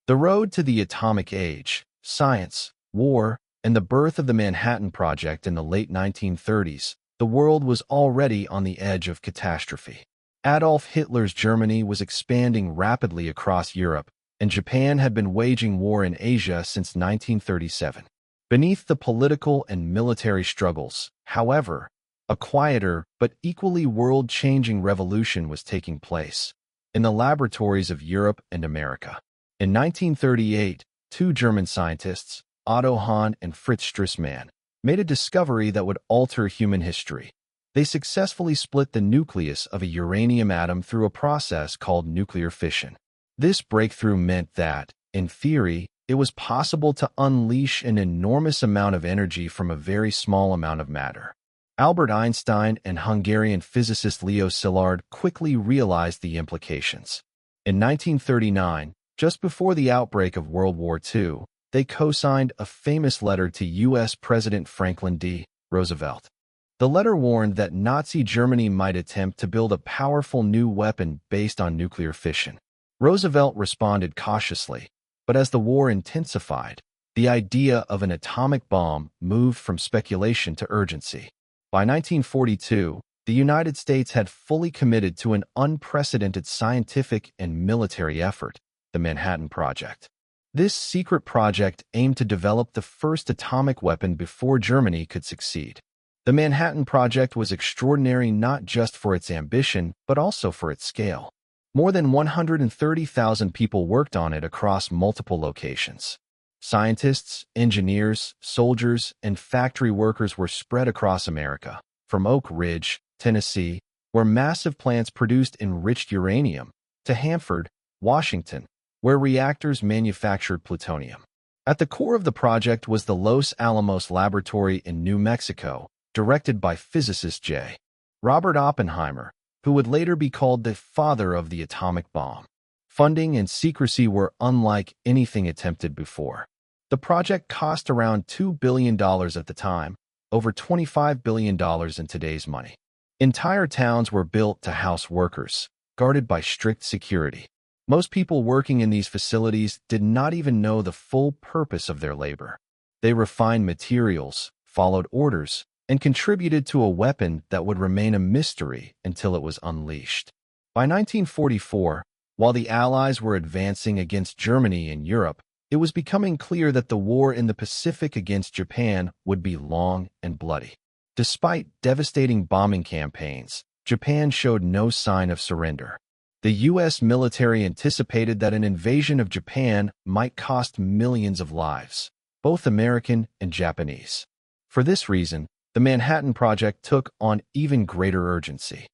The road to the atomic age, science, war, and the birth of the Manhattan Project in the late 1930s, the world was already on the edge of catastrophe. Adolf Hitler's Germany was expanding rapidly across Europe, and Japan had been waging war in Asia since 1937. Beneath the political and military struggles, however, a quieter but equally world-changing revolution was taking place in the laboratories of Europe and America. In 1938, two German scientists, Otto Hahn and Fritz Strassmann, made a discovery that would alter human history. They successfully split the nucleus of a uranium atom through a process called nuclear fission. This breakthrough meant that, in theory, it was possible to unleash an enormous amount of energy from a very small amount of matter. Albert Einstein and Hungarian physicist Leo Szilard quickly realized the implications. In 1939, just before the outbreak of World War II, they co-signed a famous letter to U.S. President Franklin D. Roosevelt. The letter warned that Nazi Germany might attempt to build a powerful new weapon based on nuclear fission. Roosevelt responded cautiously, but as the war intensified, the idea of an atomic bomb moved from speculation to urgency. By 1942, the United States had fully committed to an unprecedented scientific and military effort, the Manhattan Project. This secret project aimed to develop the first atomic weapon before Germany could succeed. The Manhattan Project was extraordinary not just for its ambition, but also for its scale. More than 130,000 people worked on it across multiple locations. Scientists, engineers, soldiers, and factory workers were spread across America, from Oak Ridge, Tennessee, where massive plants produced enriched uranium, to Hanford, Washington, where reactors manufactured plutonium. At the core of the project was the Los Alamos Laboratory in New Mexico, directed by physicist J. Robert Oppenheimer, who would later be called the father of the atomic bomb. Funding and secrecy were unlike anything attempted before. The project cost around $2 billion at the time, over $25 billion in today's money. Entire towns were built to house workers, guarded by strict security. Most people working in these facilities did not even know the full purpose of their labor. They refined materials, followed orders, and contributed to a weapon that would remain a mystery until it was unleashed. By 1944, while the Allies were advancing against Germany in Europe, it was becoming clear that the war in the Pacific against Japan would be long and bloody. Despite devastating bombing campaigns, Japan showed no sign of surrender. The U.S. military anticipated that an invasion of Japan might cost millions of lives, both American and Japanese. For this reason, the Manhattan Project took on even greater urgency.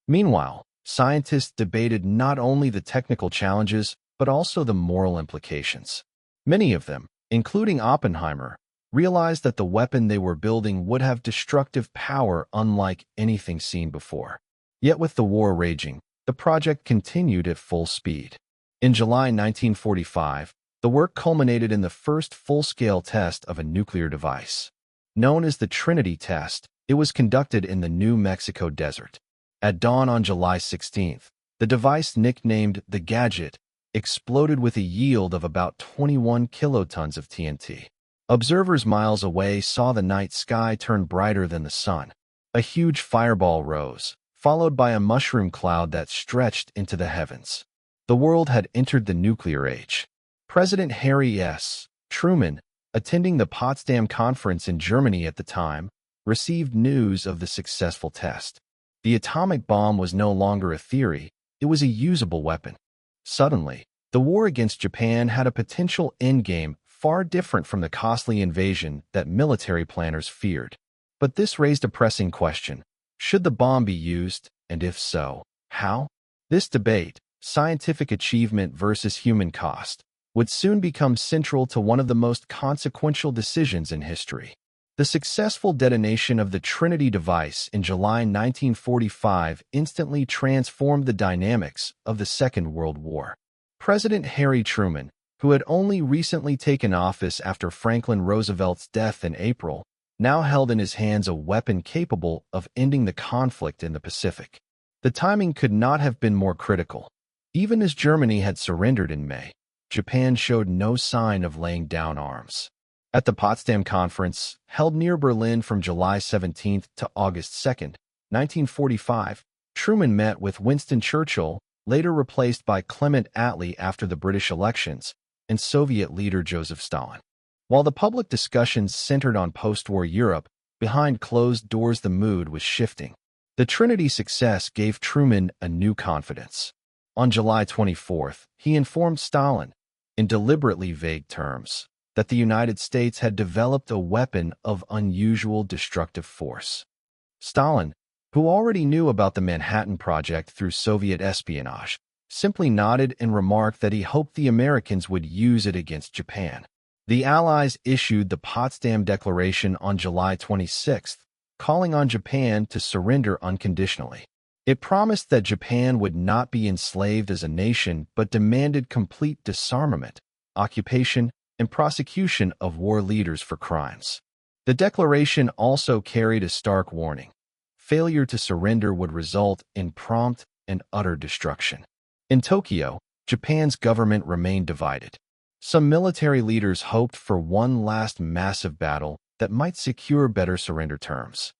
Meanwhile, scientists debated not only the technical challenges, but also the moral implications. Many of them, including Oppenheimer, realized that the weapon they were building would have destructive power unlike anything seen before. Yet with the war raging, the project continued at full speed. In July 1945, the work culminated in the first full-scale test of a nuclear device. Known as the Trinity test, it was conducted in the New Mexico desert. At dawn on July 16th, the device nicknamed the Gadget exploded with a yield of about 21 kilotons of TNT. Observers miles away saw the night sky turn brighter than the sun. A huge fireball rose, followed by a mushroom cloud that stretched into the heavens. The world had entered the nuclear age. President Harry S. Truman, attending the Potsdam Conference in Germany at the time, received news of the successful test. The atomic bomb was no longer a theory, it was a usable weapon. Suddenly, the war against Japan had a potential endgame far different from the costly invasion that military planners feared. But this raised a pressing question. Should the bomb be used, and if so, how? This debate, scientific achievement versus human cost, would soon become central to one of the most consequential decisions in history. The successful detonation of the Trinity device in July 1945 instantly transformed the dynamics of the Second World War. President Harry Truman, who had only recently taken office after Franklin Roosevelt's death in April, now held in his hands a weapon capable of ending the conflict in the Pacific. The timing could not have been more critical. Even as Germany had surrendered in May, Japan showed no sign of laying down arms. At the Potsdam Conference, held near Berlin from July 17 to August 2, 1945, Truman met with Winston Churchill, later replaced by Clement Attlee after the British elections, and Soviet leader Joseph Stalin. While the public discussions centered on post-war Europe, behind closed doors the mood was shifting. The Trinity success gave Truman a new confidence. On July 24, he informed Stalin, in deliberately vague terms, that the United States had developed a weapon of unusual destructive force. Stalin, who already knew about the Manhattan Project through Soviet espionage, simply nodded and remarked that he hoped the Americans would use it against Japan. The Allies issued the Potsdam Declaration on July 26, calling on Japan to surrender unconditionally. It promised that Japan would not be enslaved as a nation but demanded complete disarmament, occupation, and prosecution of war leaders for crimes. The declaration also carried a stark warning. Failure to surrender would result in prompt and utter destruction. In Tokyo, Japan's government remained divided. Some military leaders hoped for one last massive battle that might secure better surrender terms.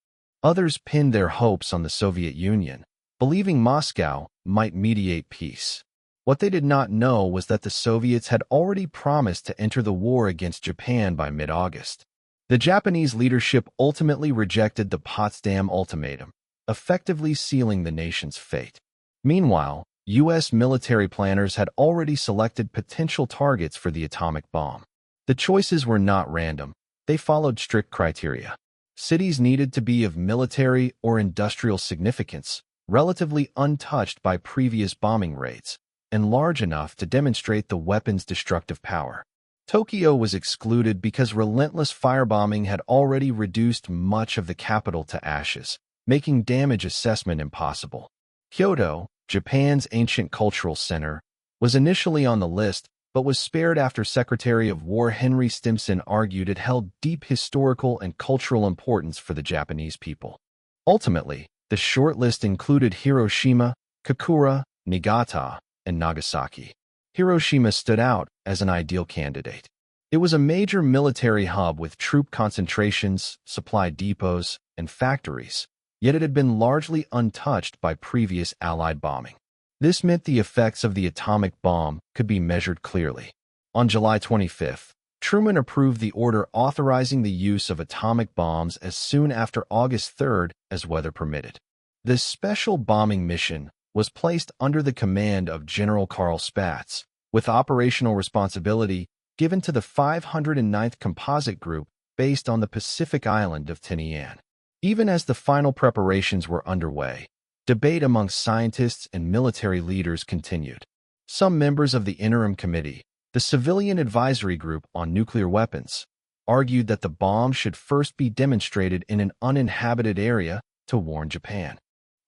Others pinned their hopes on the Soviet Union, believing Moscow might mediate peace. What they did not know was that the Soviets had already promised to enter the war against Japan by mid-August. The Japanese leadership ultimately rejected the Potsdam Ultimatum, effectively sealing the nation's fate. Meanwhile, U.S. military planners had already selected potential targets for the atomic bomb. The choices were not random. They followed strict criteria. Cities needed to be of military or industrial significance, relatively untouched by previous bombing raids, and large enough to demonstrate the weapon's destructive power. Tokyo was excluded because relentless firebombing had already reduced much of the capital to ashes, making damage assessment impossible. Kyoto, Japan's ancient cultural center, was initially on the list but was spared after Secretary of War Henry Stimson argued it held deep historical and cultural importance for the Japanese people. Ultimately, the short list included Hiroshima, Kokura, Niigata, and Nagasaki. Hiroshima stood out as an ideal candidate. It was a major military hub with troop concentrations, supply depots, and factories, yet it had been largely untouched by previous Allied bombing. This meant the effects of the atomic bomb could be measured clearly. On July 25, Truman approved the order authorizing the use of atomic bombs as soon after August 3 as weather permitted. This special bombing mission was placed under the command of General Carl Spaatz, with operational responsibility given to the 509th Composite Group based on the Pacific island of Tinian. Even as the final preparations were underway, debate among scientists and military leaders continued. Some members of the Interim Committee, the Civilian Advisory Group on Nuclear Weapons, argued that the bomb should first be demonstrated in an uninhabited area to warn Japan.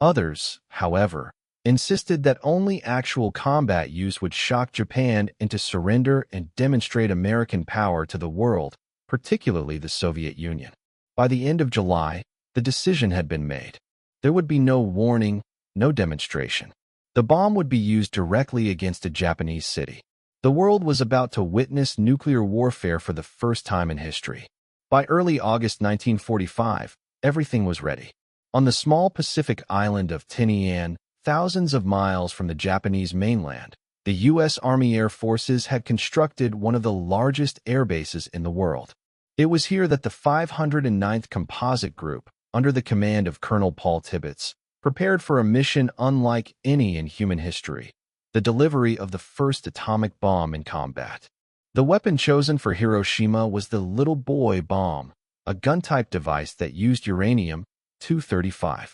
Others, however, insisted that only actual combat use would shock Japan into surrender and demonstrate American power to the world, particularly the Soviet Union. By the end of July, the decision had been made. There would be no warning, no demonstration. The bomb would be used directly against a Japanese city. The world was about to witness nuclear warfare for the first time in history. By early August 1945, everything was ready. On the small Pacific island of Tinian, thousands of miles from the Japanese mainland, the U.S. Army Air Forces had constructed one of the largest air bases in the world. It was here that the 509th Composite Group, under the command of Colonel Paul Tibbets, prepared for a mission unlike any in human history, the delivery of the first atomic bomb in combat. The weapon chosen for Hiroshima was the Little Boy bomb, a gun-type device that used uranium-235.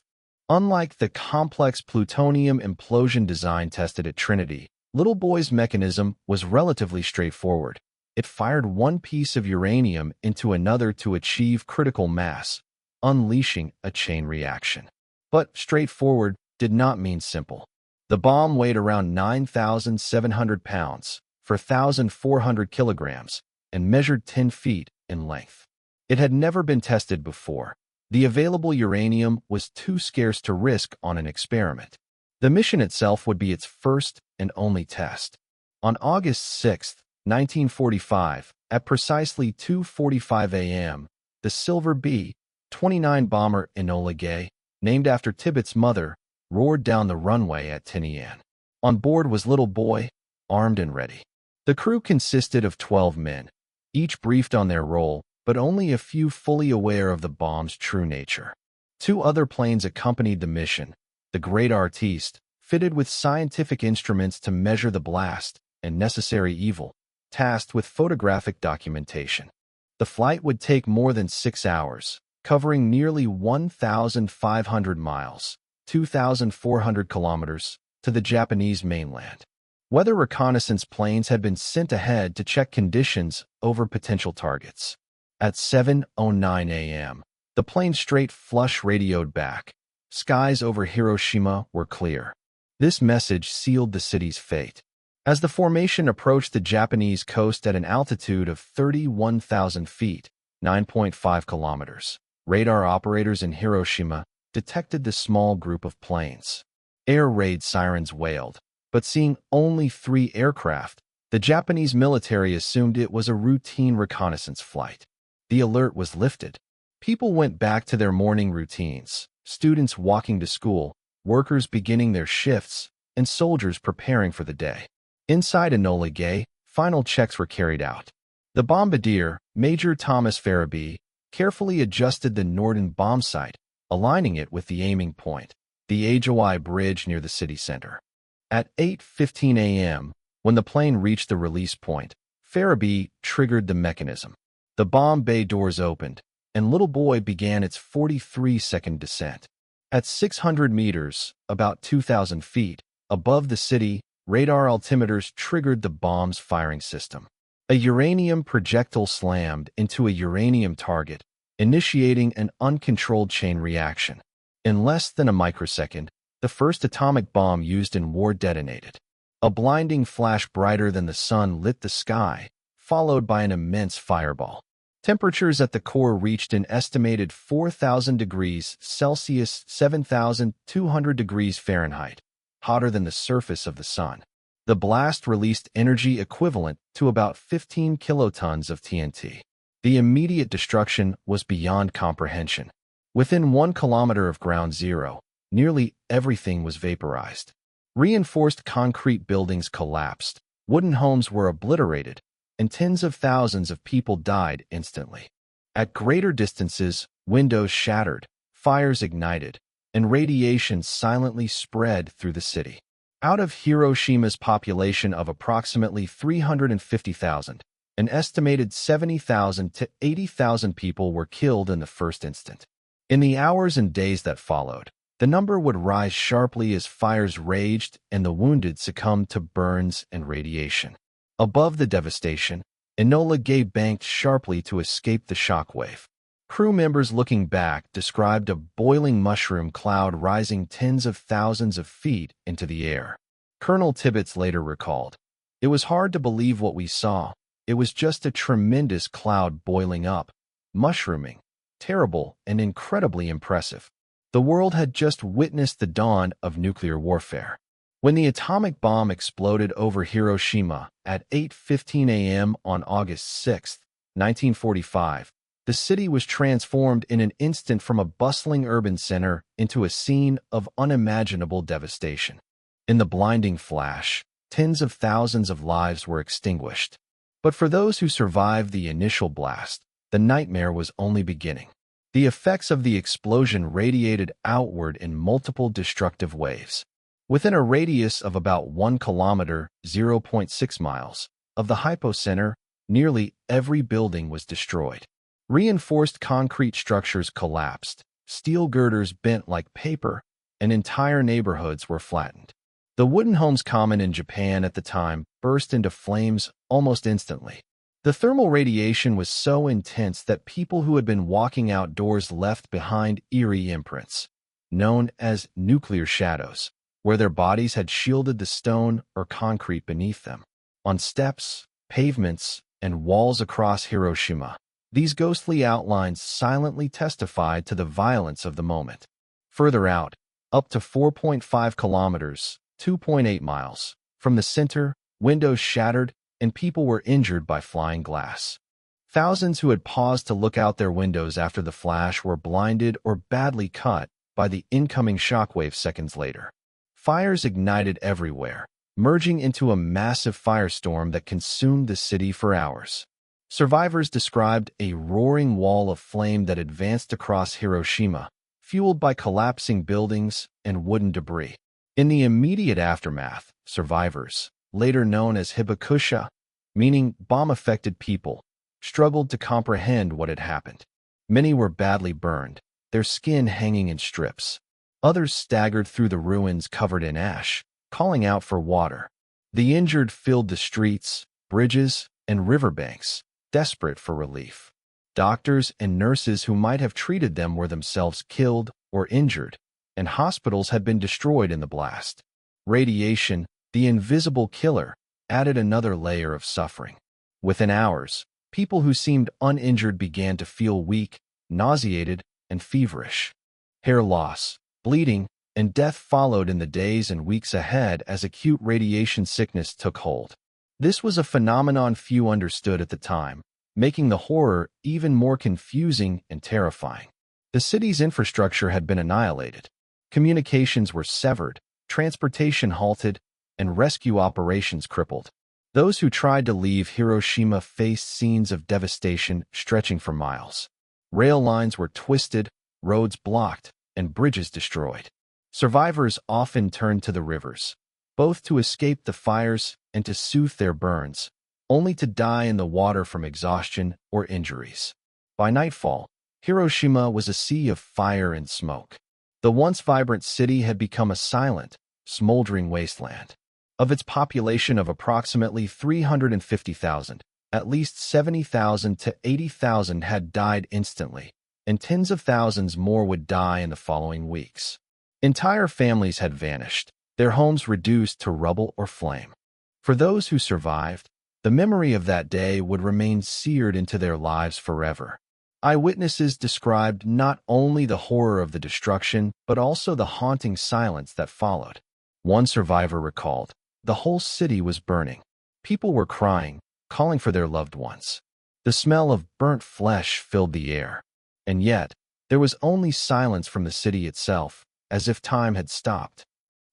Unlike the complex plutonium implosion design tested at Trinity, Little Boy's mechanism was relatively straightforward. It fired one piece of uranium into another to achieve critical mass, unleashing a chain reaction. But straightforward did not mean simple. The bomb weighed around 9,700 pounds, 4,400 kilograms, and measured 10 feet in length. It had never been tested before. The available uranium was too scarce to risk on an experiment. The mission itself would be its first and only test. On August 6, 1945, at precisely 2:45 a.m., the Silver B-29 bomber Enola Gay, named after Tibbet's mother, roared down the runway at Tinian. On board was Little Boy, armed and ready. The crew consisted of 12 men, each briefed on their role, but only a few fully aware of the bomb's true nature. 2 other planes accompanied the mission, the Great Artiste, fitted with scientific instruments to measure the blast, and Necessary Evil, tasked with photographic documentation. The flight would take more than 6 hours, covering nearly 1,500 miles, 2,400 kilometers, to the Japanese mainland. Weather reconnaissance planes had been sent ahead to check conditions over potential targets. At 7:09 a.m., the plane straight flush radioed back. Skies over Hiroshima were clear. This message sealed the city's fate. As the formation approached the Japanese coast at an altitude of 31,000 feet, 9.5 kilometers, radar operators in Hiroshima detected the small group of planes. Air raid sirens wailed, but seeing only 3 aircraft, the Japanese military assumed it was a routine reconnaissance flight. The alert was lifted. People went back to their morning routines, students walking to school, workers beginning their shifts, and soldiers preparing for the day. Inside Enola Gay, final checks were carried out. The bombardier, Major Thomas Farabee, carefully adjusted the Norden bomb sight, aligning it with the aiming point, the Ajowai Bridge near the city center. At 8:15 a.m., when the plane reached the release point, Farabee triggered the mechanism. The bomb bay doors opened, and Little Boy began its 43-second descent. At 600 meters, about 2,000 feet, above the city, radar altimeters triggered the bomb's firing system. A uranium projectile slammed into a uranium target, initiating an uncontrolled chain reaction. In less than a microsecond, the first atomic bomb used in war detonated. A blinding flash brighter than the sun lit the sky, followed by an immense fireball. Temperatures at the core reached an estimated 4,000 degrees Celsius, 7,200 degrees Fahrenheit, hotter than the surface of the sun. The blast released energy equivalent to about 15 kilotons of TNT. The immediate destruction was beyond comprehension. Within 1 kilometer of ground zero, nearly everything was vaporized. Reinforced concrete buildings collapsed, wooden homes were obliterated, and tens of thousands of people died instantly. At greater distances, windows shattered, fires ignited, and radiation silently spread through the city. Out of Hiroshima's population of approximately 350,000, an estimated 70,000 to 80,000 people were killed in the first instant. In the hours and days that followed, the number would rise sharply as fires raged and the wounded succumbed to burns and radiation. Above the devastation, Enola Gay banked sharply to escape the shockwave. Crew members looking back described a boiling mushroom cloud rising tens of thousands of feet into the air. Colonel Tibbets later recalled, "It was hard to believe what we saw. It was just a tremendous cloud boiling up, mushrooming, terrible and incredibly impressive. The world had just witnessed the dawn of nuclear warfare." When the atomic bomb exploded over Hiroshima at 8:15 a.m. on August 6, 1945, the city was transformed in an instant from a bustling urban center into a scene of unimaginable devastation. In the blinding flash, tens of thousands of lives were extinguished. But for those who survived the initial blast, the nightmare was only beginning. The effects of the explosion radiated outward in multiple destructive waves. Within a radius of about 1 kilometer, 0.6 miles, of the hypocenter, nearly every building was destroyed. Reinforced concrete structures collapsed, steel girders bent like paper, and entire neighborhoods were flattened. The wooden homes common in Japan at the time burst into flames almost instantly. The thermal radiation was so intense that people who had been walking outdoors left behind eerie imprints, known as nuclear shadows, where their bodies had shielded the stone or concrete beneath them. On steps, pavements, and walls across Hiroshima, these ghostly outlines silently testified to the violence of the moment. Further out, up to 4.5 kilometers, 2.8 miles, from the center, Windows shattered, and people were injured by flying glass. Thousands who had paused to look out their windows after the flash were blinded or badly cut by the incoming shockwave seconds later. Fires ignited everywhere, merging into a massive firestorm that consumed the city for hours. Survivors described a roaring wall of flame that advanced across Hiroshima, fueled by collapsing buildings and wooden debris. In the immediate aftermath, survivors, later known as hibakusha, meaning bomb-affected people, struggled to comprehend what had happened. Many were badly burned, their skin hanging in strips. Others staggered through the ruins covered in ash, calling out for water. The injured filled the streets, bridges, and riverbanks, desperate for relief. Doctors and nurses who might have treated them were themselves killed or injured, and hospitals had been destroyed in the blast. Radiation, the invisible killer, added another layer of suffering. Within hours, people who seemed uninjured began to feel weak, nauseated, and feverish. Hair loss, bleeding, and death followed in the days and weeks ahead as acute radiation sickness took hold. This was a phenomenon few understood at the time, making the horror even more confusing and terrifying. The city's infrastructure had been annihilated. Communications were severed, transportation halted, and rescue operations crippled. Those who tried to leave Hiroshima faced scenes of devastation stretching for miles. Rail lines were twisted, roads blocked, and bridges destroyed. Survivors often turned to the rivers, both to escape the fires and to soothe their burns, only to die in the water from exhaustion or injuries. By nightfall, Hiroshima was a sea of fire and smoke. The once vibrant city had become a silent, smoldering wasteland. Of its population of approximately 350,000, at least 70,000 to 80,000 had died instantly, and tens of thousands more would die in the following weeks. Entire families had vanished, their homes reduced to rubble or flame. For those who survived, the memory of that day would remain seared into their lives forever. Eyewitnesses described not only the horror of the destruction, but also the haunting silence that followed. One survivor recalled, "The whole city was burning. People were crying, calling for their loved ones. The smell of burnt flesh filled the air. And yet, there was only silence from the city itself, as if time had stopped."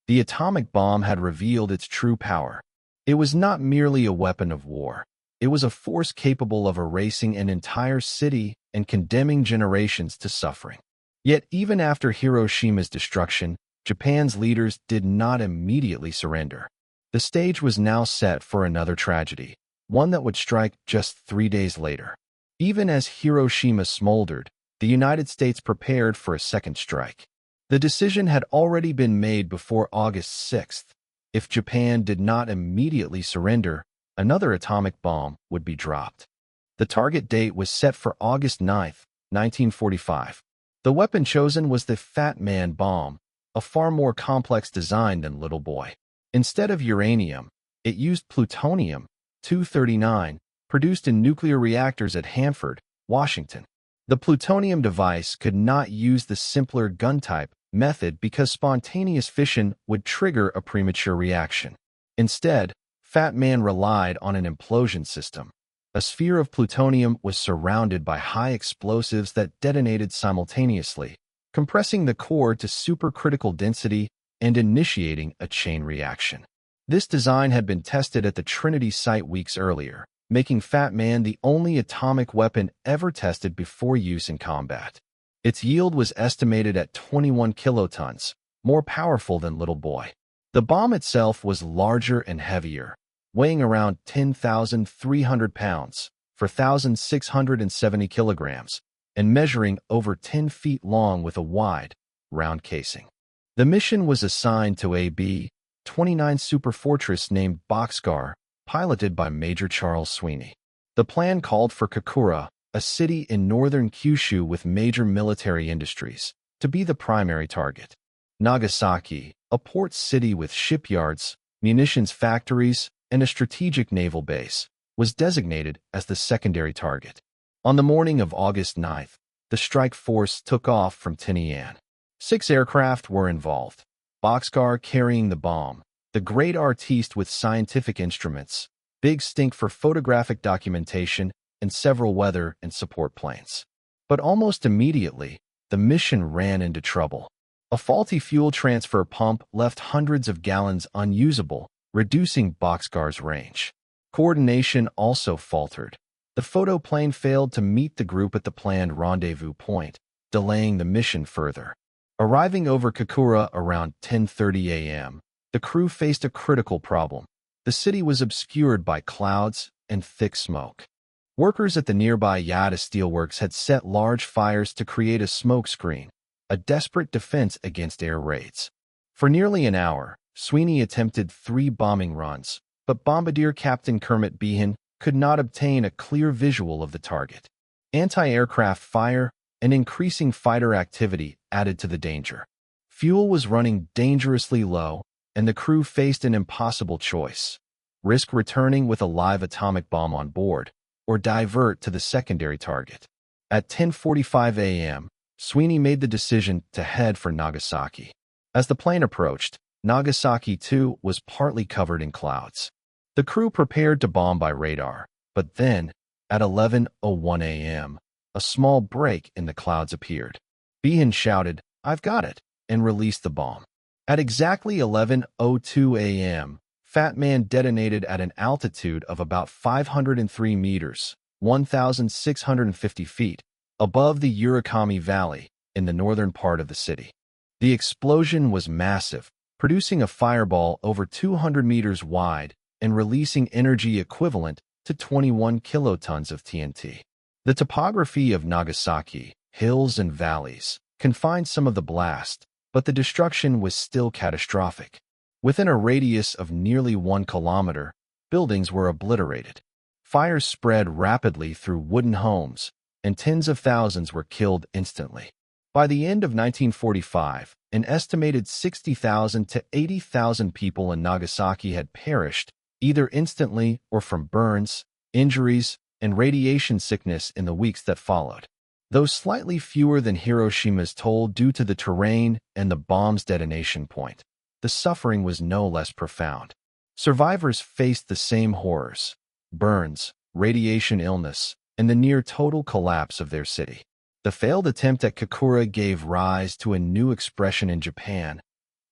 The atomic bomb had revealed its true power. It was not merely a weapon of war. It was a force capable of erasing an entire city and condemning generations to suffering. Yet even after Hiroshima's destruction, Japan's leaders did not immediately surrender. The stage was now set for another tragedy, one that would strike just 3 days later. Even as Hiroshima smoldered, the United States prepared for a second strike. The decision had already been made before August 6th. If Japan did not immediately surrender, another atomic bomb would be dropped. The target date was set for August 9th, 1945. The weapon chosen was the Fat Man bomb, a far more complex design than Little Boy. Instead of uranium, it used plutonium-239, produced in nuclear reactors at Hanford, Washington. The plutonium device could not use the simpler gun-type method because spontaneous fission would trigger a premature reaction. Instead, Fat Man relied on an implosion system. A sphere of plutonium was surrounded by high explosives that detonated simultaneously, compressing the core to supercritical density and initiating a chain reaction. This design had been tested at the Trinity site weeks earlier, making Fat Man the only atomic weapon ever tested before use in combat. Its yield was estimated at 21 kilotons, more powerful than Little Boy. The bomb itself was larger and heavier, weighing around 10,300 pounds, 4,670 kilograms, and measuring over 10 feet long with a wide, round casing. The mission was assigned to a B-29 superfortress named Boxcar, piloted by Major Charles Sweeney. The plan called for Kokura, a city in northern Kyushu with major military industries, to be the primary target. Nagasaki, a port city with shipyards, munitions factories, and a strategic naval base, was designated as the secondary target. On the morning of August 9th, the strike force took off from Tinian. 6 aircraft were involved, Boxcar carrying the bomb, the great artiste with scientific instruments, big stink for photographic documentation, and several weather and support planes. But almost immediately, the mission ran into trouble. A faulty fuel transfer pump left hundreds of gallons unusable, reducing Boxcar's range. Coordination also faltered. The photo plane failed to meet the group at the planned rendezvous point, delaying the mission further. Arriving over Kokura around 10:30 a.m., the crew faced a critical problem. The city was obscured by clouds and thick smoke. Workers at the nearby Yada steelworks had set large fires to create a smoke screen, a desperate defense against air raids. For nearly an hour, Sweeney attempted 3 bombing runs, but Bombardier Captain Kermit Behan could not obtain a clear visual of the target. Anti-aircraft fire and increasing fighter activity added to the danger. Fuel was running dangerously low, and the crew faced an impossible choice: risk returning with a live atomic bomb on board, or divert to the secondary target. At 10:45 a.m., Sweeney made the decision to head for Nagasaki. As the plane approached, Nagasaki too was partly covered in clouds. The crew prepared to bomb by radar, but then, at 11:01 a.m., a small break in the clouds appeared. Behan shouted, "I've got it," and released the bomb. At exactly 11:02 a.m., Fat Man detonated at an altitude of about 503 meters, 1,650 feet, above the Urakami Valley in the northern part of the city. The explosion was massive, producing a fireball over 200 meters wide and releasing energy equivalent to 21 kilotons of TNT. The topography of Nagasaki, hills and valleys, confined some of the blast, but the destruction was still catastrophic. Within a radius of nearly 1 kilometer, buildings were obliterated. Fires spread rapidly through wooden homes, and tens of thousands were killed instantly. By the end of 1945, an estimated 60,000 to 80,000 people in Nagasaki had perished, either instantly or from burns, injuries, and radiation sickness in the weeks that followed. Though slightly fewer than Hiroshima's toll due to the terrain and the bomb's detonation point, the suffering was no less profound. Survivors faced the same horrors: burns, radiation illness, and the near-total collapse of their city. The failed attempt at Kokura gave rise to a new expression in Japan: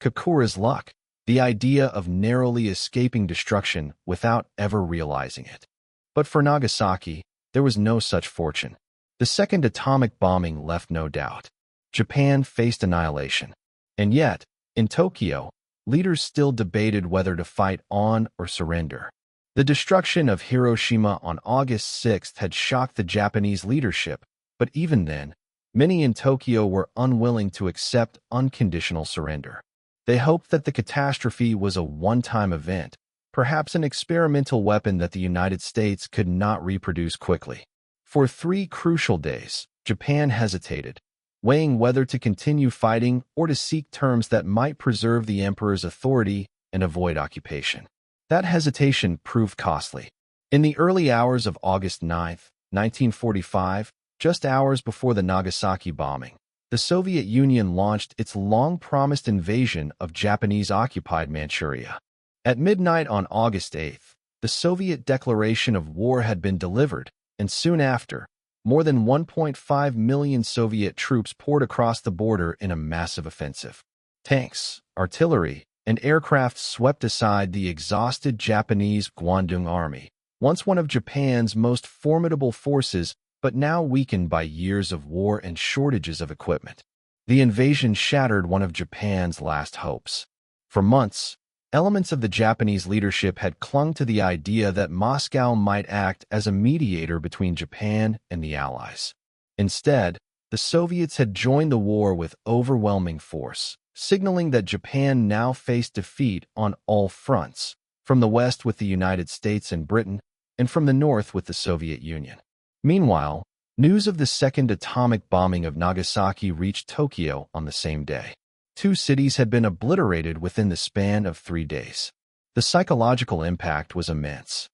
Kokura's luck, the idea of narrowly escaping destruction without ever realizing it. But for Nagasaki, there was no such fortune. The second atomic bombing left no doubt. Japan faced annihilation. And yet, in Tokyo, leaders still debated whether to fight on or surrender. The destruction of Hiroshima on August 6 had shocked the Japanese leadership, but even then, many in Tokyo were unwilling to accept unconditional surrender. They hoped that the catastrophe was a one-time event, perhaps an experimental weapon that the United States could not reproduce quickly. For 3 crucial days, Japan hesitated, weighing whether to continue fighting or to seek terms that might preserve the emperor's authority and avoid occupation. That hesitation proved costly. In the early hours of August 9, 1945, just hours before the Nagasaki bombing, the Soviet Union launched its long-promised invasion of Japanese-occupied Manchuria. At midnight on August 8, the Soviet declaration of war had been delivered, and soon after, more than 1.5 million Soviet troops poured across the border in a massive offensive. Tanks, artillery, and aircraft swept aside the exhausted Japanese Guandong Army, once one of Japan's most formidable forces, but now weakened by years of war and shortages of equipment. The invasion shattered one of Japan's last hopes. For months, elements of the Japanese leadership had clung to the idea that Moscow might act as a mediator between Japan and the Allies. Instead, the Soviets had joined the war with overwhelming force, signaling that Japan now faced defeat on all fronts, from the west with the United States and Britain, and from the north with the Soviet Union. Meanwhile, news of the second atomic bombing of Nagasaki reached Tokyo on the same day. 2 cities had been obliterated within the span of 3 days. The psychological impact was immense.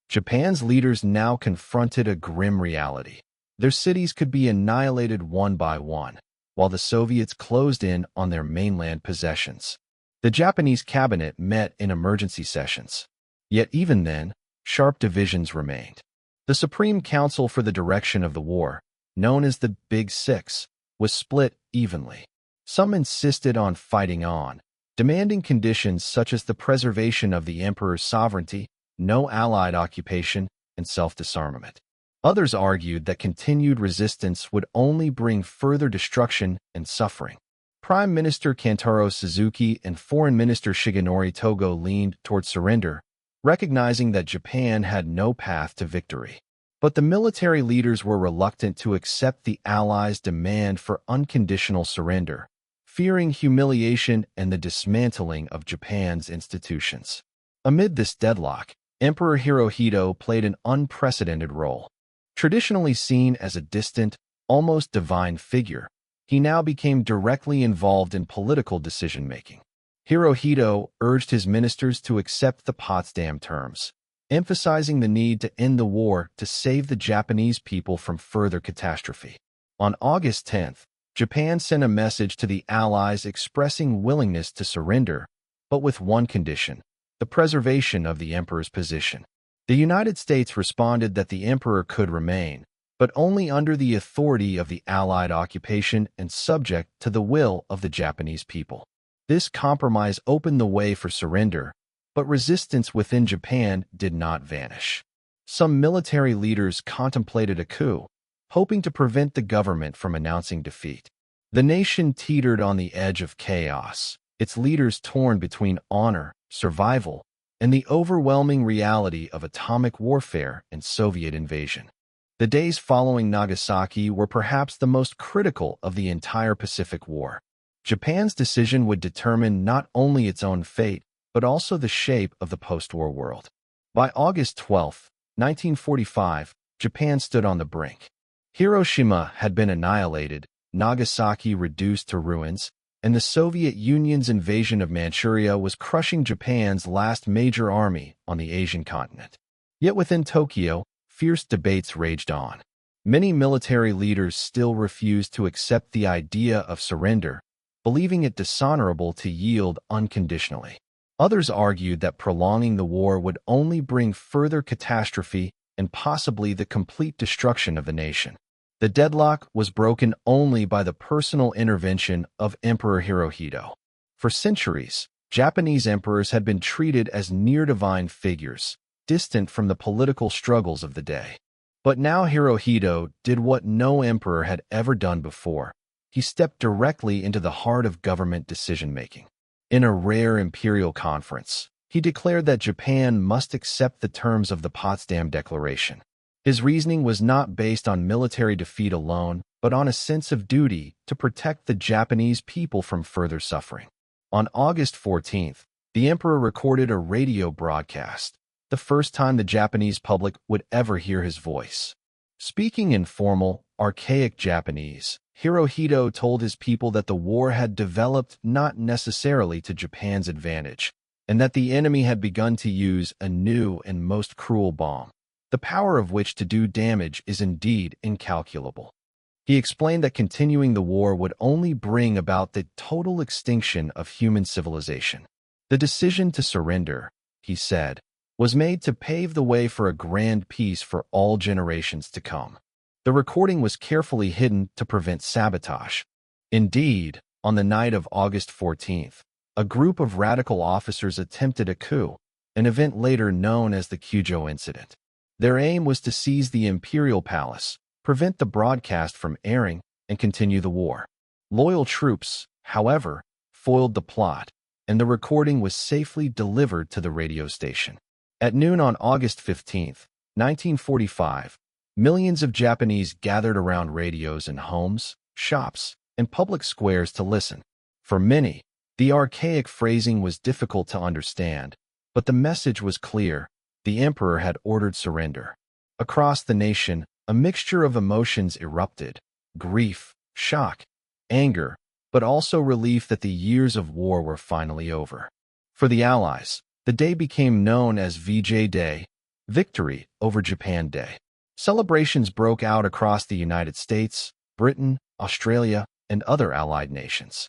Japan's leaders now confronted a grim reality. Their cities could be annihilated one by one, while the Soviets closed in on their mainland possessions. The Japanese cabinet met in emergency sessions. Yet even then, sharp divisions remained. The Supreme Council for the Direction of the War, known as the Big Six, was split evenly. Some insisted on fighting on, demanding conditions such as the preservation of the emperor's sovereignty, no Allied occupation, and self-disarmament. Others argued that continued resistance would only bring further destruction and suffering. Prime Minister Kantaro Suzuki and Foreign Minister Shigenori Togo leaned toward surrender, recognizing that Japan had no path to victory. But the military leaders were reluctant to accept the Allies' demand for unconditional surrender, fearing humiliation and the dismantling of Japan's institutions. Amid this deadlock, Emperor Hirohito played an unprecedented role. Traditionally seen as a distant, almost divine figure, he now became directly involved in political decision-making. Hirohito urged his ministers to accept the Potsdam terms, emphasizing the need to end the war to save the Japanese people from further catastrophe. On August 10th, Japan sent a message to the Allies expressing willingness to surrender, but with one condition: the preservation of the emperor's position. The United States responded that the emperor could remain, but only under the authority of the Allied occupation and subject to the will of the Japanese people. This compromise opened the way for surrender, but resistance within Japan did not vanish. Some military leaders contemplated a coup, hoping to prevent the government from announcing defeat. The nation teetered on the edge of chaos, its leaders torn between honor, survival, and the overwhelming reality of atomic warfare and Soviet invasion. The days following Nagasaki were perhaps the most critical of the entire Pacific War. Japan's decision would determine not only its own fate, but also the shape of the post-war world. By August 12, 1945, Japan stood on the brink. Hiroshima had been annihilated, Nagasaki reduced to ruins, and the Soviet Union's invasion of Manchuria was crushing Japan's last major army on the Asian continent. Yet within Tokyo, fierce debates raged on. Many military leaders still refused to accept the idea of surrender, believing it dishonorable to yield unconditionally. Others argued that prolonging the war would only bring further catastrophe and possibly the complete destruction of the nation. The deadlock was broken only by the personal intervention of Emperor Hirohito. For centuries, Japanese emperors had been treated as near-divine figures, distant from the political struggles of the day. But now Hirohito did what no emperor had ever done before. He stepped directly into the heart of government decision-making. In a rare imperial conference, he declared that Japan must accept the terms of the Potsdam Declaration. His reasoning was not based on military defeat alone, but on a sense of duty to protect the Japanese people from further suffering. On August 14th, the emperor recorded a radio broadcast, the first time the Japanese public would ever hear his voice. Speaking in formal, archaic Japanese, Hirohito told his people that the war had developed not necessarily to Japan's advantage, and that the enemy had begun to use a new and most cruel bomb, the power of which to do damage is indeed incalculable. He explained that continuing the war would only bring about the total extinction of human civilization. The decision to surrender, he said, was made to pave the way for a grand peace for all generations to come. The recording was carefully hidden to prevent sabotage. Indeed, on the night of August 14th, a group of radical officers attempted a coup, an event later known as the Kyujo Incident. Their aim was to seize the imperial palace, prevent the broadcast from airing, and continue the war. Loyal troops, however, foiled the plot, and the recording was safely delivered to the radio station. At noon on August 15th, 1945, millions of Japanese gathered around radios in homes, shops, and public squares to listen. For many, the archaic phrasing was difficult to understand, but the message was clear: the emperor had ordered surrender. Across the nation, a mixture of emotions erupted: grief, shock, anger, but also relief that the years of war were finally over. For the Allies, the day became known as VJ Day, Victory Over Japan Day. Celebrations broke out across the United States, Britain, Australia, and other Allied nations.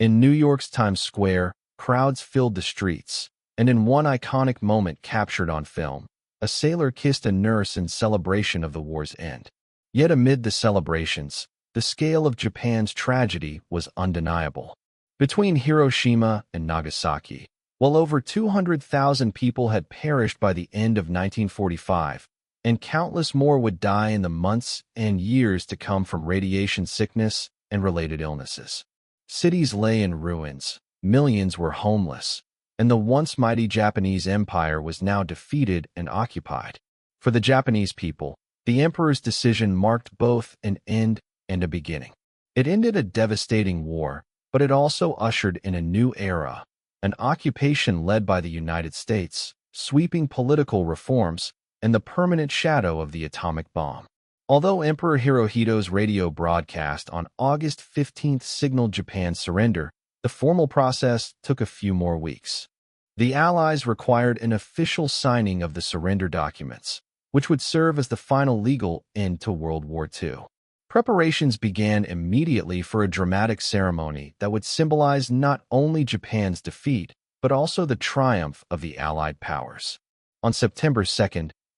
In New York's Times Square, crowds filled the streets, and in one iconic moment captured on film, a sailor kissed a nurse in celebration of the war's end. Yet amid the celebrations, the scale of Japan's tragedy was undeniable. Between Hiroshima and Nagasaki, well over 200,000 people had perished by the end of 1945, and countless more would die in the months and years to come from radiation sickness and related illnesses. Cities lay in ruins, millions were homeless, and the once mighty Japanese empire was now defeated and occupied. For the Japanese people, the emperor's decision marked both an end and a beginning. It ended a devastating war, but it also ushered in a new era, an occupation led by the United States, sweeping political reforms, and the permanent shadow of the atomic bomb. Although Emperor Hirohito's radio broadcast on August 15th signaled Japan's surrender, the formal process took a few more weeks. The Allies required an official signing of the surrender documents, which would serve as the final legal end to World War II. Preparations began immediately for a dramatic ceremony that would symbolize not only Japan's defeat, but also the triumph of the Allied powers. On September 2,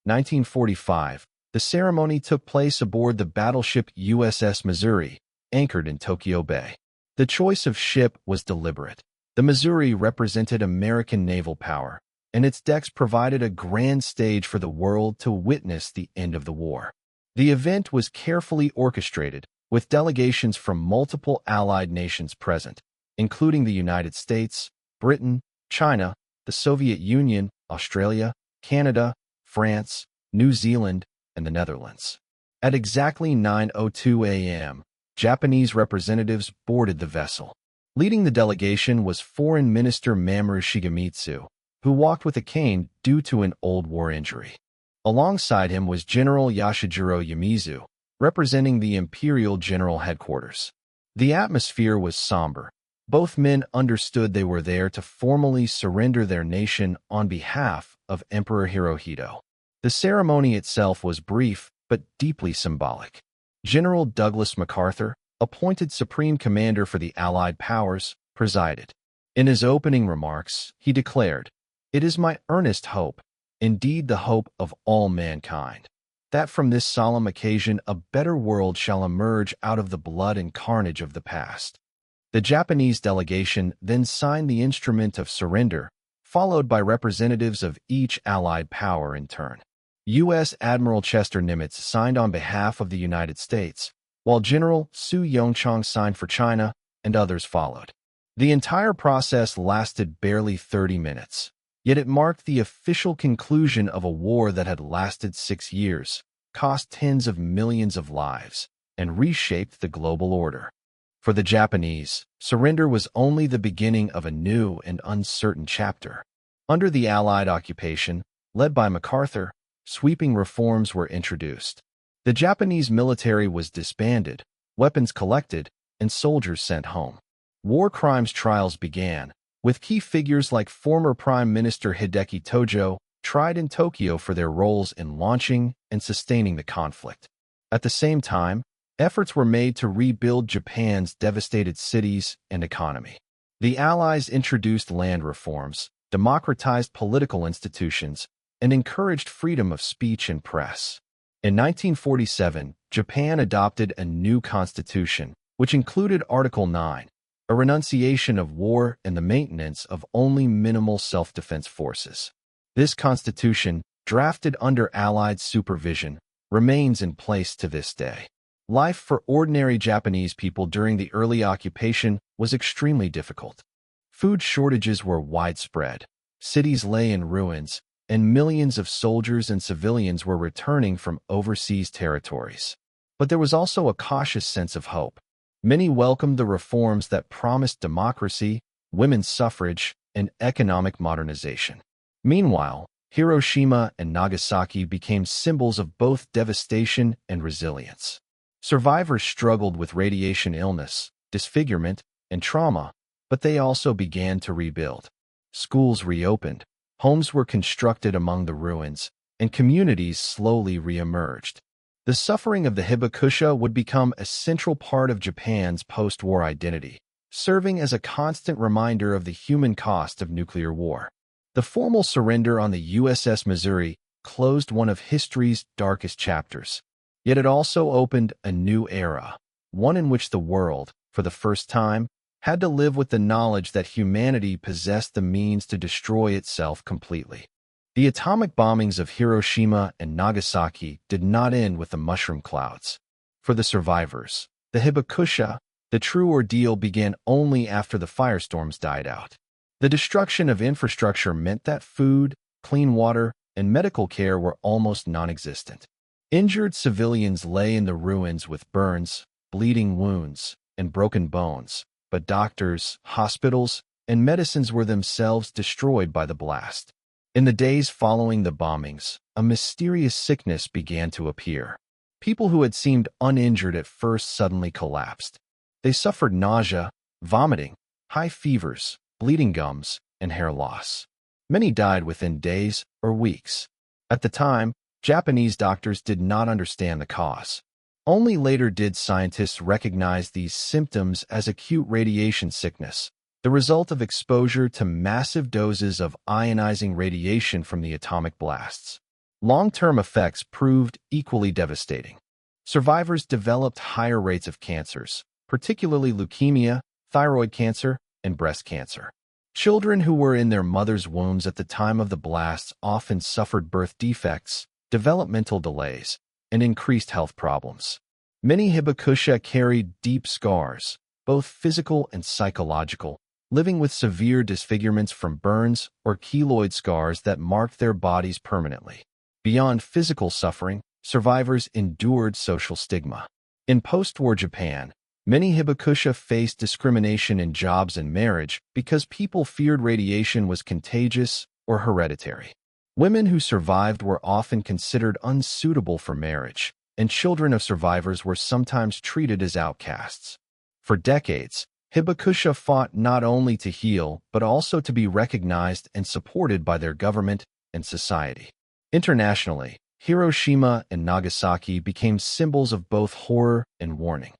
1945, the ceremony took place aboard the battleship USS Missouri, anchored in Tokyo Bay. The choice of ship was deliberate. The Missouri represented American naval power, and its decks provided a grand stage for the world to witness the end of the war. The event was carefully orchestrated, with delegations from multiple Allied nations present, including the United States, Britain, China, the Soviet Union, Australia, Canada, France, New Zealand, and the Netherlands. At exactly 9:02 a.m., Japanese representatives boarded the vessel. Leading the delegation was Foreign Minister Mamoru Shigemitsu, who walked with a cane due to an old war injury. Alongside him was General Yoshijiro Yamizu, representing the Imperial General Headquarters. The atmosphere was somber. Both men understood they were there to formally surrender their nation on behalf of Emperor Hirohito. The ceremony itself was brief but deeply symbolic. General Douglas MacArthur, appointed Supreme Commander for the Allied powers, presided. In his opening remarks, he declared, "It is my earnest hope, indeed the hope of all mankind, that from this solemn occasion a better world shall emerge out of the blood and carnage of the past." The Japanese delegation then signed the instrument of surrender, followed by representatives of each Allied power in turn. U.S. Admiral Chester Nimitz signed on behalf of the United States, while General Su Yongchang signed for China, and others followed. The entire process lasted barely 30 minutes. Yet it marked the official conclusion of a war that had lasted 6 years, cost tens of millions of lives, and reshaped the global order. For the Japanese, surrender was only the beginning of a new and uncertain chapter. Under the Allied occupation, led by MacArthur, sweeping reforms were introduced. The Japanese military was disbanded, weapons collected, and soldiers sent home. War crimes trials began, with key figures like former Prime Minister Hideki Tojo tried in Tokyo for their roles in launching and sustaining the conflict. At the same time, efforts were made to rebuild Japan's devastated cities and economy. The Allies introduced land reforms, democratized political institutions, and encouraged freedom of speech and press. In 1947, Japan adopted a new constitution, which included Article 9, a renunciation of war and the maintenance of only minimal self-defense forces. This constitution, drafted under Allied supervision, remains in place to this day. Life for ordinary Japanese people during the early occupation was extremely difficult. Food shortages were widespread, cities lay in ruins, and millions of soldiers and civilians were returning from overseas territories. But there was also a cautious sense of hope. Many welcomed the reforms that promised democracy, women's suffrage, and economic modernization. Meanwhile, Hiroshima and Nagasaki became symbols of both devastation and resilience. Survivors struggled with radiation illness, disfigurement, and trauma, but they also began to rebuild. Schools reopened, homes were constructed among the ruins, and communities slowly re-emerged. The suffering of the Hibakusha would become a central part of Japan's post-war identity, serving as a constant reminder of the human cost of nuclear war. The formal surrender on the USS Missouri closed one of history's darkest chapters. Yet it also opened a new era, one in which the world, for the first time, had to live with the knowledge that humanity possessed the means to destroy itself completely. The atomic bombings of Hiroshima and Nagasaki did not end with the mushroom clouds. For the survivors, the hibakusha, the true ordeal began only after the firestorms died out. The destruction of infrastructure meant that food, clean water, and medical care were almost non-existent. Injured civilians lay in the ruins with burns, bleeding wounds, and broken bones, but doctors, hospitals, and medicines were themselves destroyed by the blast. In the days following the bombings, a mysterious sickness began to appear. People who had seemed uninjured at first suddenly collapsed. They suffered nausea, vomiting, high fevers, bleeding gums, and hair loss. Many died within days or weeks. At the time, Japanese doctors did not understand the cause. Only later did scientists recognize these symptoms as acute radiation sickness, the result of exposure to massive doses of ionizing radiation from the atomic blasts. Long-term effects proved equally devastating. Survivors developed higher rates of cancers, particularly leukemia, thyroid cancer, and breast cancer. Children who were in their mother's wombs at the time of the blasts often suffered birth defects, developmental delays, and increased health problems. Many hibakusha carried deep scars, both physical and psychological, living with severe disfigurements from burns or keloid scars that marked their bodies permanently. Beyond physical suffering, survivors endured social stigma. In post-war Japan, many hibakusha faced discrimination in jobs and marriage because people feared radiation was contagious or hereditary. Women who survived were often considered unsuitable for marriage, and children of survivors were sometimes treated as outcasts. For decades, hibakusha fought not only to heal but also to be recognized and supported by their government and society. Internationally, Hiroshima and Nagasaki became symbols of both horror and warning.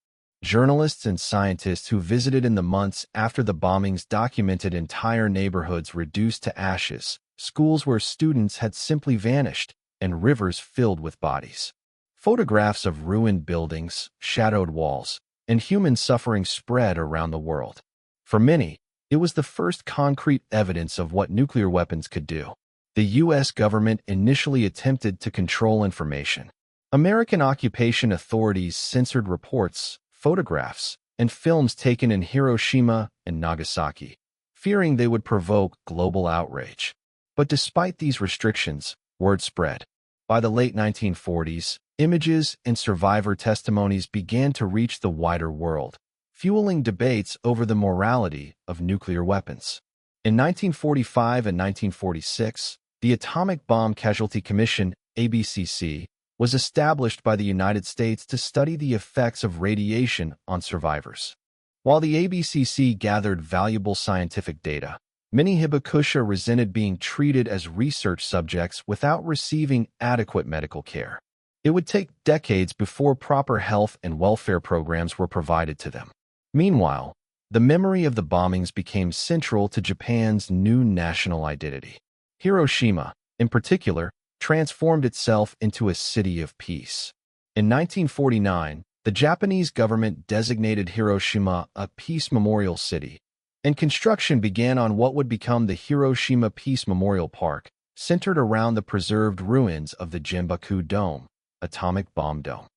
Journalists and scientists who visited in the months after the bombings documented entire neighborhoods reduced to ashes, schools where students had simply vanished, and rivers filled with bodies. Photographs of ruined buildings, shadowed walls, and human suffering spread around the world. For many, it was the first concrete evidence of what nuclear weapons could do. The U.S. government initially attempted to control information. American occupation authorities censored reports, photographs, and films taken in Hiroshima and Nagasaki, fearing they would provoke global outrage. But despite these restrictions, word spread. By the late 1940s, images and survivor testimonies began to reach the wider world, fueling debates over the morality of nuclear weapons. In 1945 and 1946, the Atomic Bomb Casualty Commission, ABCC, was established by the United States to study the effects of radiation on survivors. While the ABCC gathered valuable scientific data, many hibakusha resented being treated as research subjects without receiving adequate medical care. It would take decades before proper health and welfare programs were provided to them. Meanwhile, the memory of the bombings became central to Japan's new national identity. Hiroshima, in particular, transformed itself into a city of peace. In 1949, the Japanese government designated Hiroshima a Peace Memorial City, and construction began on what would become the Hiroshima Peace Memorial Park, centered around the preserved ruins of the Genbaku Dome, atomic bomb dome.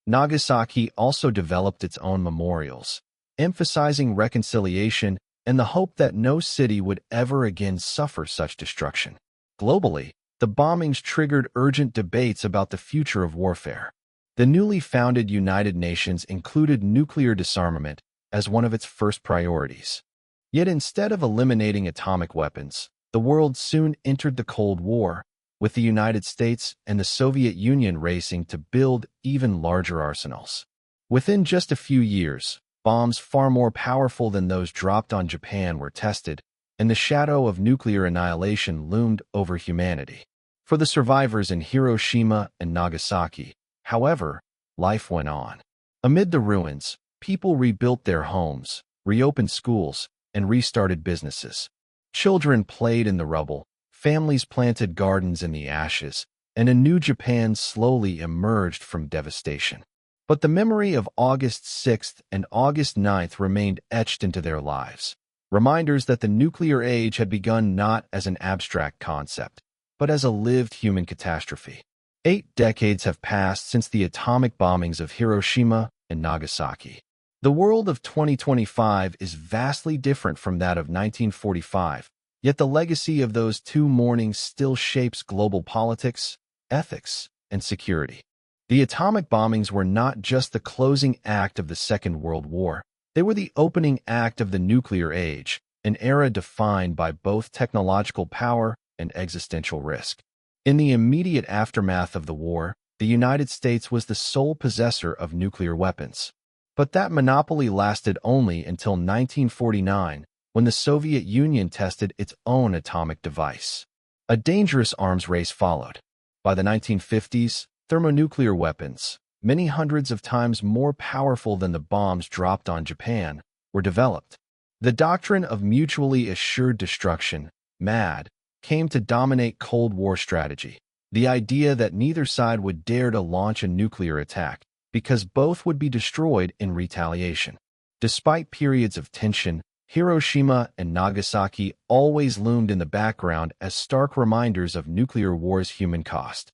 Nagasaki also developed its own memorials, emphasizing reconciliation and the hope that no city would ever again suffer such destruction. Globally, the bombings triggered urgent debates about the future of warfare. The newly founded United Nations included nuclear disarmament as one of its first priorities. Yet instead of eliminating atomic weapons, the world soon entered the Cold War, with the United States and the Soviet Union racing to build even larger arsenals. Within just a few years, bombs far more powerful than those dropped on Japan were tested, and the shadow of nuclear annihilation loomed over humanity. For the survivors in Hiroshima and Nagasaki, however, life went on. Amid the ruins, people rebuilt their homes, reopened schools, and restarted businesses. Children played in the rubble, families planted gardens in the ashes, and a new Japan slowly emerged from devastation. But the memory of August 6th and August 9th remained etched into their lives, reminders that the nuclear age had begun not as an abstract concept, but as a lived human catastrophe. 8 decades have passed since the atomic bombings of Hiroshima and Nagasaki. The world of 2025 is vastly different from that of 1945, yet the legacy of those two mornings still shapes global politics, ethics, and security. The atomic bombings were not just the closing act of the Second World War, they were the opening act of the nuclear age, an era defined by both technological power and existential risk. In the immediate aftermath of the war, the United States was the sole possessor of nuclear weapons. But that monopoly lasted only until 1949, when the Soviet Union tested its own atomic device. A dangerous arms race followed. By the 1950s, thermonuclear weapons, many hundreds of times more powerful than the bombs dropped on Japan, were developed. The doctrine of mutually assured destruction, MAD, came to dominate Cold War strategy, the idea that neither side would dare to launch a nuclear attack, because both would be destroyed in retaliation. Despite periods of tension, Hiroshima and Nagasaki always loomed in the background as stark reminders of nuclear war's human cost.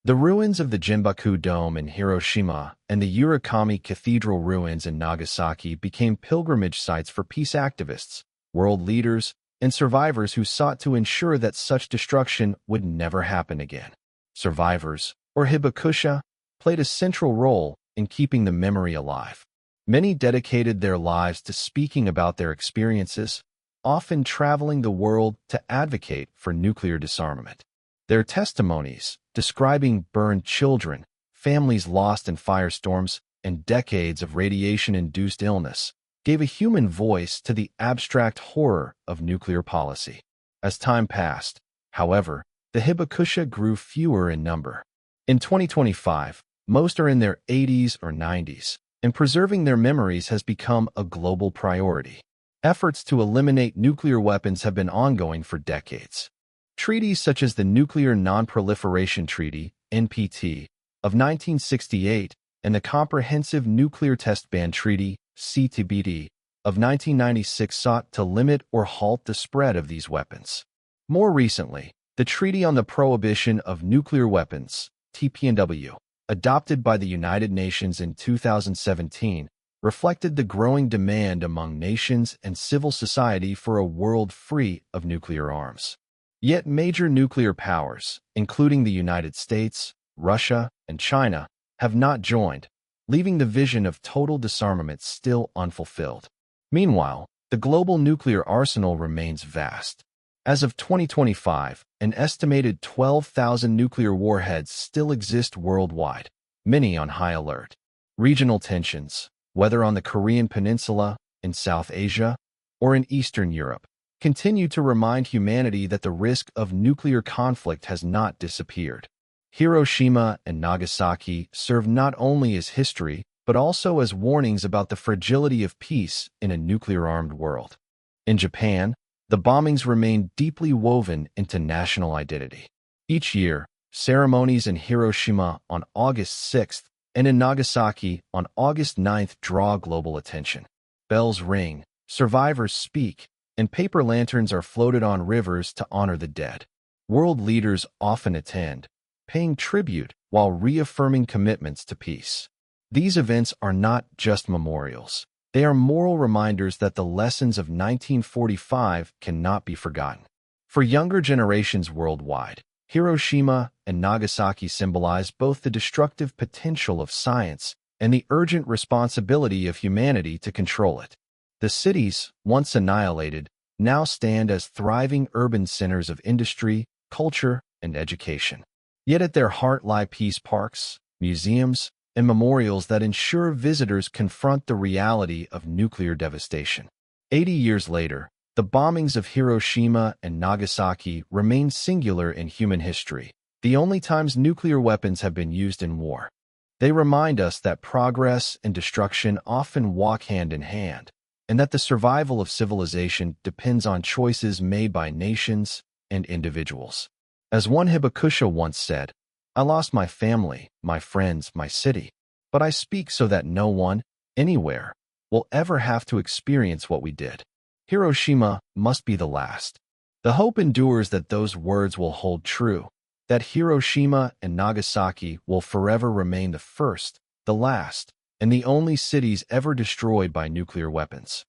The ruins of the Jinbaku Dome in Hiroshima and the Urakami Cathedral ruins in Nagasaki became pilgrimage sites for peace activists, world leaders, and survivors who sought to ensure that such destruction would never happen again. Survivors, or hibakusha, played a central role in keeping the memory alive. Many dedicated their lives to speaking about their experiences, often traveling the world to advocate for nuclear disarmament. Their testimonies, describing burned children, families lost in firestorms, and decades of radiation-induced illness, gave a human voice to the abstract horror of nuclear policy. As time passed, however, the hibakusha grew fewer in number. In 2025, most are in their 80s or 90s, and preserving their memories has become a global priority. Efforts to eliminate nuclear weapons have been ongoing for decades. Treaties such as the Nuclear Non-Proliferation Treaty, NPT, of 1968 and the Comprehensive Nuclear Test Ban Treaty, CTBT, of 1996 sought to limit or halt the spread of these weapons. More recently, the Treaty on the Prohibition of Nuclear Weapons, TPNW, adopted by the United Nations in 2017, reflected the growing demand among nations and civil society for a world free of nuclear arms. Yet major nuclear powers, including the United States, Russia, and China, have not joined, leaving the vision of total disarmament still unfulfilled. Meanwhile, the global nuclear arsenal remains vast. As of 2025, an estimated 12,000 nuclear warheads still exist worldwide, many on high alert. Regional tensions, whether on the Korean Peninsula, in South Asia, or in Eastern Europe, continue to remind humanity that the risk of nuclear conflict has not disappeared. Hiroshima and Nagasaki serve not only as history, but also as warnings about the fragility of peace in a nuclear-armed world. In Japan, the bombings remain deeply woven into national identity. Each year, ceremonies in Hiroshima on August 6th and in Nagasaki on August 9th draw global attention. Bells ring, survivors speak, and paper lanterns are floated on rivers to honor the dead. World leaders often attend, paying tribute while reaffirming commitments to peace. These events are not just memorials. They are moral reminders that the lessons of 1945 cannot be forgotten. For younger generations worldwide, Hiroshima and Nagasaki symbolize both the destructive potential of science and the urgent responsibility of humanity to control it. The cities, once annihilated, now stand as thriving urban centers of industry, culture, and education. Yet at their heart lie peace parks, museums, and memorials that ensure visitors confront the reality of nuclear devastation. 80 years later, the bombings of Hiroshima and Nagasaki remain singular in human history, the only times nuclear weapons have been used in war. They remind us that progress and destruction often walk hand in hand, and that the survival of civilization depends on choices made by nations and individuals. As one Hibakusha once said, "I lost my family, my friends, my city, but I speak so that no one, anywhere, will ever have to experience what we did. Hiroshima must be the last." The hope endures that those words will hold true, that Hiroshima and Nagasaki will forever remain the first, the last, and the only cities ever destroyed by nuclear weapons.